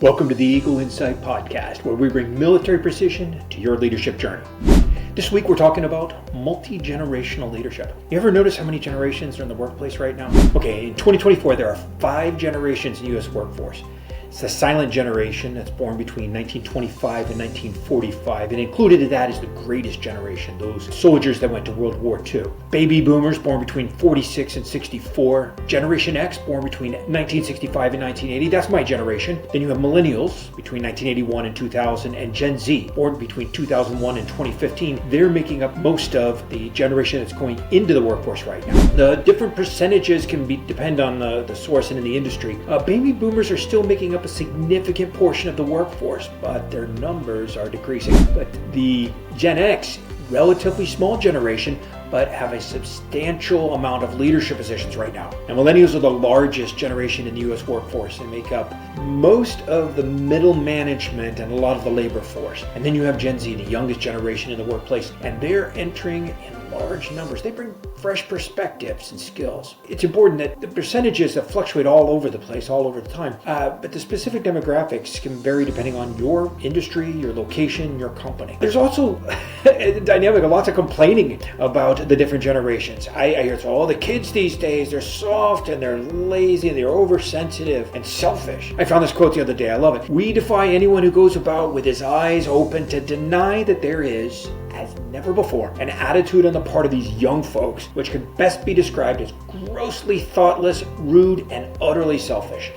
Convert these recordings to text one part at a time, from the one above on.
Welcome to the Eagle Insight Podcast, where we bring military precision to your leadership journey. This week we're talking about multi-generational leadership. You ever notice how many generations are in the workplace right now? Okay, in 2024 there are 5 generations in the U.S. workforce. It's the silent generation that's born between 1925 and 1945, and included in that is the greatest generation, those soldiers that went to World War II. Baby boomers born between 46 and 64. Generation X born between 1965 and 1980. That's my generation. Then you have millennials between 1981 and 2000, and Gen Z born between 2001 and 2015. They're making up most of the generation that's going into the workforce right now. The different percentages can depend on the source and in the industry. Baby boomers are still making up a significant portion of the workforce, but their numbers are decreasing. But the Gen X, relatively small generation, but have a substantial amount of leadership positions right now. And millennials are the largest generation in the U.S. workforce and make up most of the middle management and a lot of the labor force. And then you have Gen Z, the youngest generation in the workplace, and they're entering in large numbers. They bring fresh perspectives and skills. It's important that the percentages that fluctuate all over the place, all over the time, but the specific demographics can vary depending on your industry, your location, your company. There's also a dynamic of lots of complaining about the different generations. I hear it's all the kids these days, they're soft and they're lazy and they're oversensitive and selfish. I found this quote the other day, I love it. We defy anyone who goes about with his eyes open to deny that there is, as never before, an attitude on the part of these young folks which could best be described as grossly thoughtless, rude, and utterly selfish.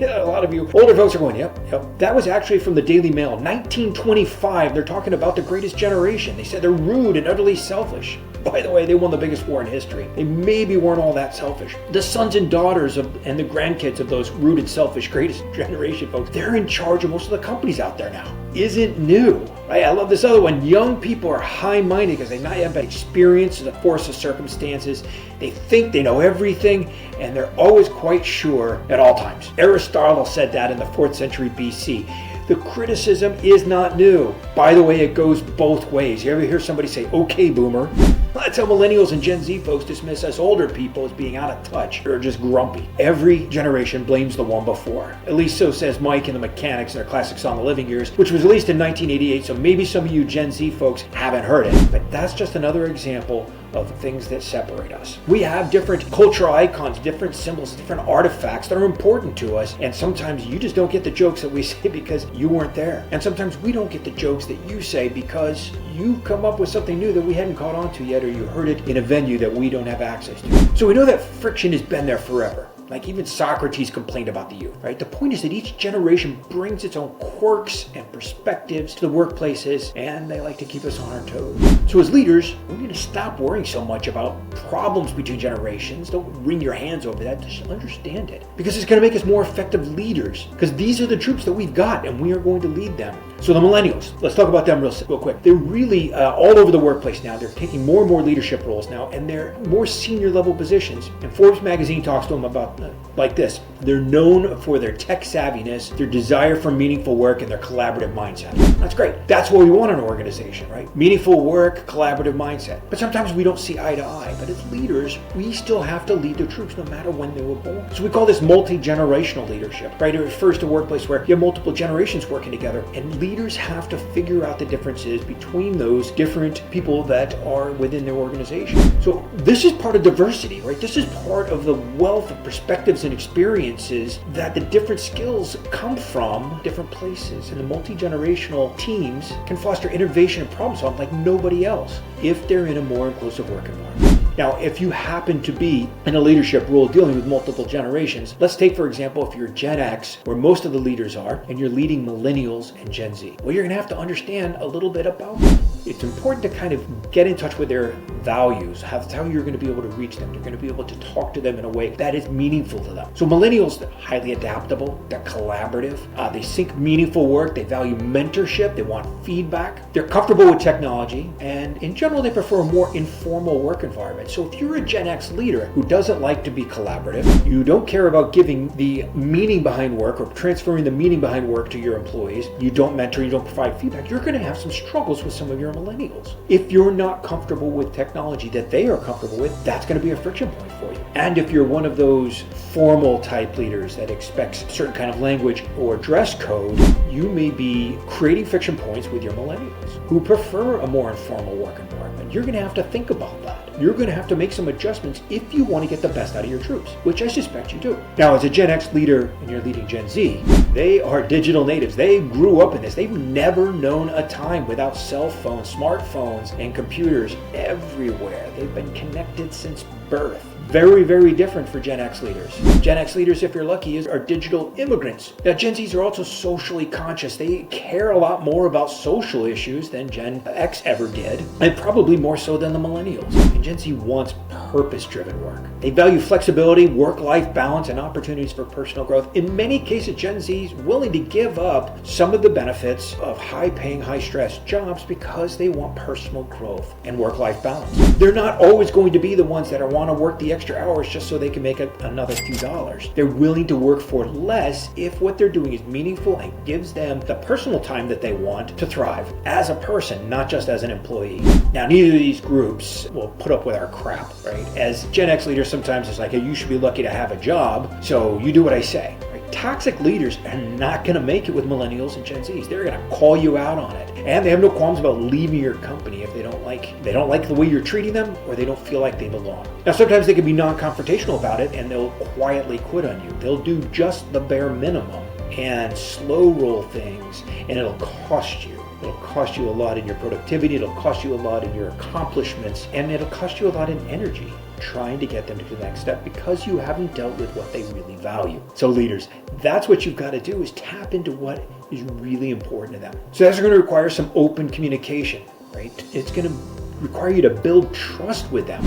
A lot of you older folks are going, yep. That was actually from the Daily Mail, 1925. They're talking about the greatest generation. They said they're rude and utterly selfish. By the way, they won the biggest war in history. They maybe weren't all that selfish. The sons and daughters and the grandkids of those rude and selfish greatest generation folks, they're in charge of most of the companies out there now. Isn't new, right? I love this other one. Young people are high-minded because they not have experience in the force of circumstances. They think they know everything, and they're always quite sure at all times. Aristotle said that in the 4th century BC. The criticism is not new. By the way, it goes both ways. You ever hear somebody say, okay, boomer? That's how millennials and Gen Z folks dismiss us older people as being out of touch or just grumpy. Every generation blames the one before. At least so says Mike and the Mechanics in their classic song, The Living Years, which was released in 1988, so maybe some of you Gen Z folks haven't heard it. But that's just another example of things that separate us. We have different cultural icons, different symbols, different artifacts that are important to us, and sometimes you just don't get the jokes that we say because you weren't there. And sometimes we don't get the jokes that you say because you come up with something new that we hadn't caught on to yet, or you heard it in a venue that we don't have access to. So we know that friction has been there forever. Like even Socrates complained about the youth, right? The point is that each generation brings its own quirks and perspectives to the workplaces, and they like to keep us on our toes. So as leaders, we need to stop worrying so much about problems between generations. Don't wring your hands over that. Just understand it. Because it's going to make us more effective leaders. Because these are the troops that we've got, and we are going to lead them. So the millennials, let's talk about them real quick. They're really all over the workplace now. They're taking more and more leadership roles now, and they're more senior level positions. And Forbes magazine talks to them about like this. They're known for their tech-savviness, their desire for meaningful work, and their collaborative mindset. That's great. That's what we want in an organization, right? Meaningful work, collaborative mindset. But sometimes we don't see eye to eye. But as leaders, we still have to lead the troops no matter when they were born. So we call this multi-generational leadership, right? It refers to a workplace where you have multiple generations working together, and leaders have to figure out the differences between those different people that are within their organization. So this is part of diversity, right? This is part of the wealth of perspectives and experiences that the different skills come from different places. And the multi-generational teams can foster innovation and problem solving like nobody else if they're in a more inclusive work environment. Now, if you happen to be in a leadership role dealing with multiple generations, let's take, for example, if you're Gen X, where most of the leaders are, and you're leading millennials and Gen Z. Well, you're going to have to understand a little bit about them. It's important to kind of get in touch with their values. That's how you're going to be able to reach them. You're going to be able to talk to them in a way that is meaningful to them. So millennials, they're highly adaptable, they're collaborative, they seek meaningful work, they value mentorship, they want feedback, they're comfortable with technology, and in general, they prefer a more informal work environment. So if you're a Gen X leader who doesn't like to be collaborative, you don't care about giving the meaning behind work or transferring the meaning behind work to your employees, you don't mentor, you don't provide feedback, you're going to have some struggles with some of your are millennials. If you're not comfortable with technology that they are comfortable with, that's going to be a friction point for you. And if you're one of those formal type leaders that expects certain kind of language or dress code, you may be creating friction points with your millennials who prefer a more informal work environment. You're going to have to think about that. You're going to have to make some adjustments if you want to get the best out of your troops, which I suspect you do. Now, as a Gen X leader and you're leading Gen Z, they are digital natives. They grew up in this. They've never known a time without cell phones, smartphones, and computers everywhere. They've been connected since birth. Very, very different for Gen X leaders. Gen X leaders, if you're lucky, are digital immigrants. Now, Gen Zs are also socially conscious. They care a lot more about social issues than Gen X ever did, and probably more so than the millennials. And Gen Z wants purpose-driven work. They value flexibility, work-life balance, and opportunities for personal growth. In many cases, Gen Z is willing to give up some of the benefits of high-paying, high-stress jobs because they want personal growth and work-life balance. They're not always going to be the ones that want to work the extra hours just so they can make another few dollars. They're willing to work for less if what they're doing is meaningful and gives them the personal time that they want to thrive as a person, not just as an employee. Now, neither of these groups will put up with our crap, right? As Gen X leaders, sometimes it's like, hey, you should be lucky to have a job, so you do what I say. Toxic leaders are not going to make it with millennials and Gen Zs. They're going to call you out on it. And they have no qualms about leaving your company if they don't like the way you're treating them or they don't feel like they belong. Now, sometimes they can be non-confrontational about it and they'll quietly quit on you. They'll do just the bare minimum and slow roll things, and it'll cost you. It'll cost you a lot in your productivity, it'll cost you a lot in your accomplishments, and it'll cost you a lot in energy trying to get them to the next step because you haven't dealt with what they really value. So leaders, that's what you've got to do, is tap into what is really important to them. So that's going to require some open communication, right? It's going to require you to build trust with them.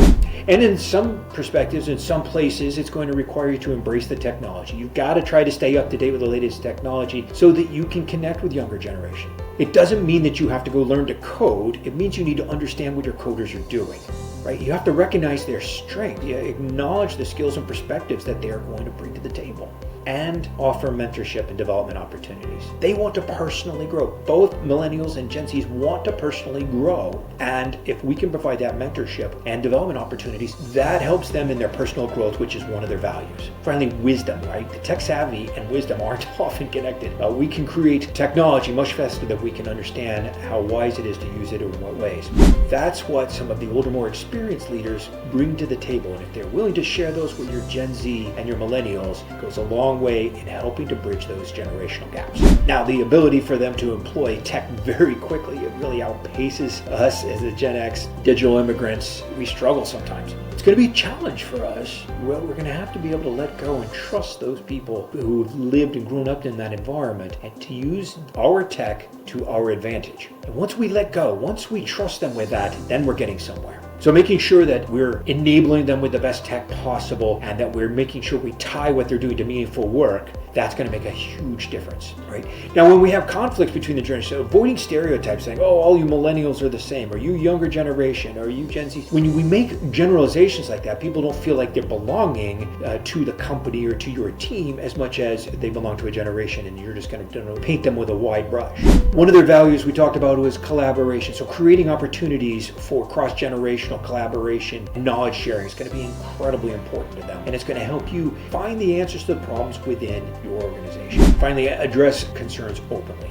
And in some perspectives, in some places, it's going to require you to embrace the technology. You've got to try to stay up to date with the latest technology so that you can connect with younger generation. It doesn't mean that you have to go learn to code. It means you need to understand what your coders are doing, right? You have to recognize their strength. You acknowledge the skills and perspectives that they are going to bring to the table, and offer mentorship and development opportunities. They want to personally grow. Both millennials and Gen Zs want to personally grow. And if we can provide that mentorship and development opportunities, that helps them in their personal growth, which is one of their values. Finally, wisdom, right? The tech savvy and wisdom aren't often connected. We can create technology much faster than we can understand how wise it is to use it or in what ways. That's what some of the older, more experienced leaders bring to the table. And if they're willing to share those with your Gen Z and your millennials, it goes a long way in helping to bridge those generational gaps. Now, the ability for them to employ tech very quickly, it really outpaces us as the Gen X digital immigrants. We struggle sometimes. It's going to be a challenge for us. Well, we're going to have to be able to let go and trust those people who've lived and grown up in that environment and to use our tech to our advantage. And once we let go, once we trust them with that, then we're getting somewhere. So making sure that we're enabling them with the best tech possible and that we're making sure we tie what they're doing to meaningful work, that's going to make a huge difference, right? Now, when we have conflicts between the generations, avoiding stereotypes saying, oh, all you millennials are the same, or you younger generation, or you Gen Z. When we make generalizations like that, people don't feel like they're belonging to the company or to your team as much as they belong to a generation, and you're just going to paint them with a wide brush. One of their values we talked about was collaboration. So creating opportunities for cross-generational collaboration, knowledge sharing is going to be incredibly important to them, and it's going to help you find the answers to the problems within your organization. Finally, address concerns openly.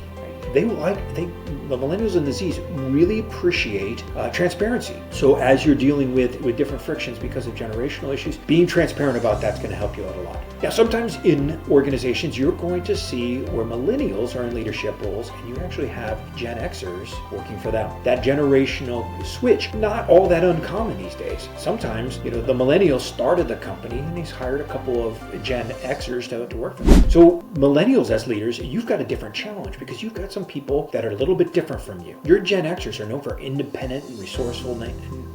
The millennials and the Zs really appreciate transparency. So as you're dealing with different frictions because of generational issues, being transparent about that's going to help you out a lot. Now, sometimes in organizations, you're going to see where millennials are in leadership roles and you actually have Gen Xers working for them. That generational switch, not all that uncommon these days. Sometimes, the millennials started the company and he's hired a couple of Gen Xers to work for them. So millennials as leaders, you've got a different challenge because you've got some people that are a little bit different from you. Your Gen Xers are known for independent and resourceful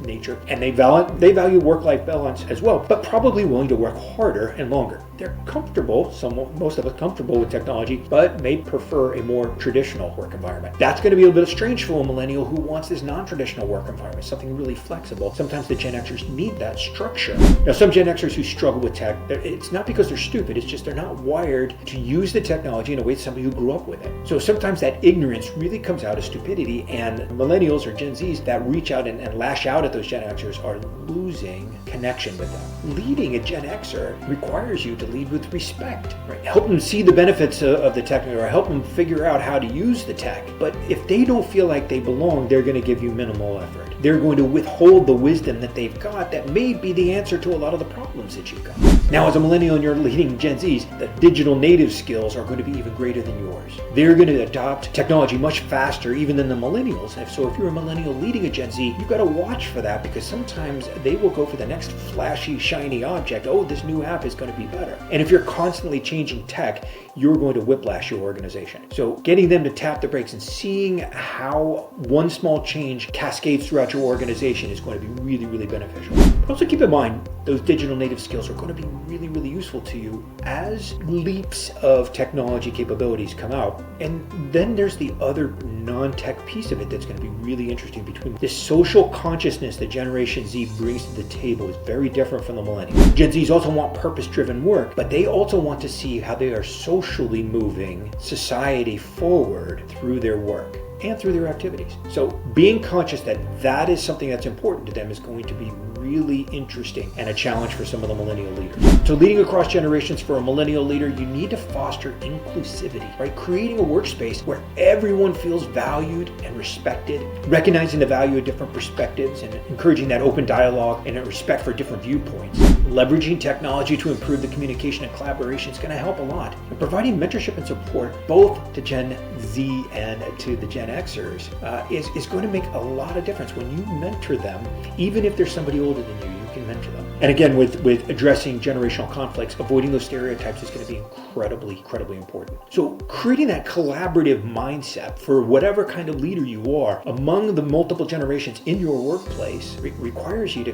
nature, and they value work-life balance as well, but probably willing to work harder and longer. they're comfortable, most of us comfortable with technology, but may prefer a more traditional work environment. That's going to be a little bit strange for a millennial who wants this non-traditional work environment, something really flexible. Sometimes the Gen Xers need that structure. Now, some Gen Xers who struggle with tech, it's not because they're stupid, it's just they're not wired to use the technology in a way that somebody who grew up with it. So sometimes that ignorance really comes out as stupidity, and millennials or Gen Zs that reach out and lash out at those Gen Xers are losing connection with them. Leading a Gen Xer requires you to lead with respect, right? Help them see the benefits of the tech, or help them figure out how to use the tech. But if they don't feel like they belong, they're going to give you minimal effort. They're going to withhold the wisdom that they've got that may be the answer to a lot of the problems that you've got. Now, as a millennial and you're leading Gen Zs, the digital native skills are going to be even greater than yours. They're going to adopt technology much faster even than the millennials. And so if you're a millennial leading a Gen Z, you've got to watch for that, because sometimes they will go for the next flashy, shiny object. Oh, this new app is going to be better. And if you're constantly changing tech, you're going to whiplash your organization. So getting them to tap the brakes and seeing how one small change cascades throughout your organization is going to be really, really beneficial. But also keep in mind, those digital native skills are going to be really, really useful to you as leaps of technology capabilities come out. And then there's the other non-tech piece of it that's going to be really interesting. Between this social consciousness that Generation Z brings to the table is very different from the millennials. Gen Zs also want purpose-driven work, but they also want to see how they are socially moving society forward through their work and through their activities. So being conscious that that is something that's important to them is going to be really interesting and a challenge for some of the millennial leaders. So leading across generations for a millennial leader, you need to foster inclusivity, right? Creating a workspace where everyone feels valued and respected, recognizing the value of different perspectives and encouraging that open dialogue and a respect for different viewpoints. Leveraging technology to improve the communication and collaboration is going to help a lot. And providing mentorship and support both to Gen Z and to the Gen Xers is going to make a lot of difference. When you mentor them, even if there's somebody older than you can mentor them. And again, with addressing generational conflicts, avoiding those stereotypes is going to be incredibly important. So creating that collaborative mindset for whatever kind of leader you are among the multiple generations in your workplace requires you to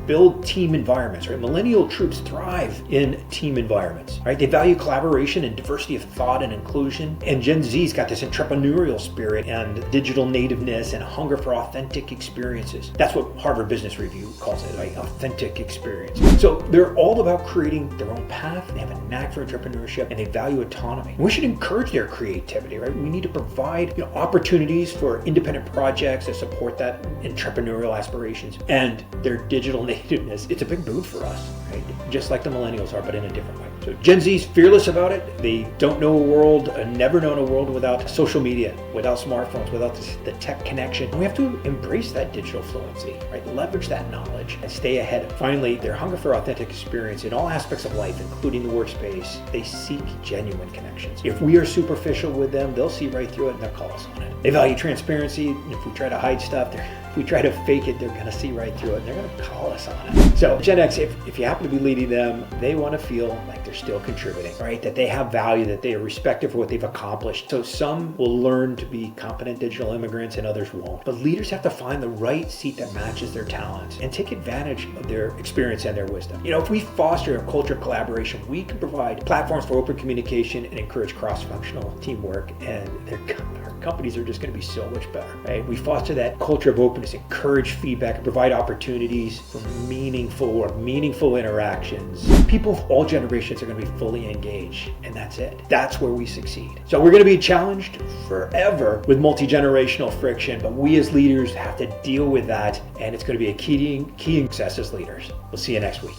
build team environments, right? Millennial troops thrive in team environments, right? They value collaboration and diversity of thought and inclusion. And Gen Z's got this entrepreneurial spirit and digital nativeness and hunger for authentic experiences. That's what Harvard Business Review calls it, right? Authentic experience. So they're all about creating their own path. They have a knack for entrepreneurship and they value autonomy. And we should encourage their creativity, right? We need to provide opportunities for independent projects that support that entrepreneurial aspirations and their digital nativeness. It's a big boon for us, right? Just like the millennials are, but in a different way. So Gen Z's fearless about it. They don't know a world, never known a world without social media, without smartphones, without the tech connection. And we have to embrace that digital fluency, right? Leverage that knowledge and stay ahead. Finally, their hunger for authentic experience in all aspects of life, including the workspace. They seek genuine connections. If we are superficial with them, they'll see right through it and they'll call us on it. They value transparency. If we try to hide stuff, if we try to fake it, they're going to see right through it and they're going to call us on it. So Gen X, if you happen to be leading them, they want to feel like they're still contributing, right? That they have value, that they are respected for what they've accomplished. So some will learn to be competent digital immigrants and others won't. But leaders have to find the right seat that matches their talents and take advantage of their experience and their wisdom. If we foster a culture of collaboration, we can provide platforms for open communication and encourage cross-functional teamwork, and our companies are just going to be so much better, right? We foster that culture of openness, encourage feedback, and provide opportunities for meaningful work, meaningful interactions. People of all generations are going to be fully engaged, and that's it. That's where we succeed. So we're going to be challenged forever with multi-generational friction, but we as leaders have to deal with that, and it's going to be a key success as leaders. We'll see you next week.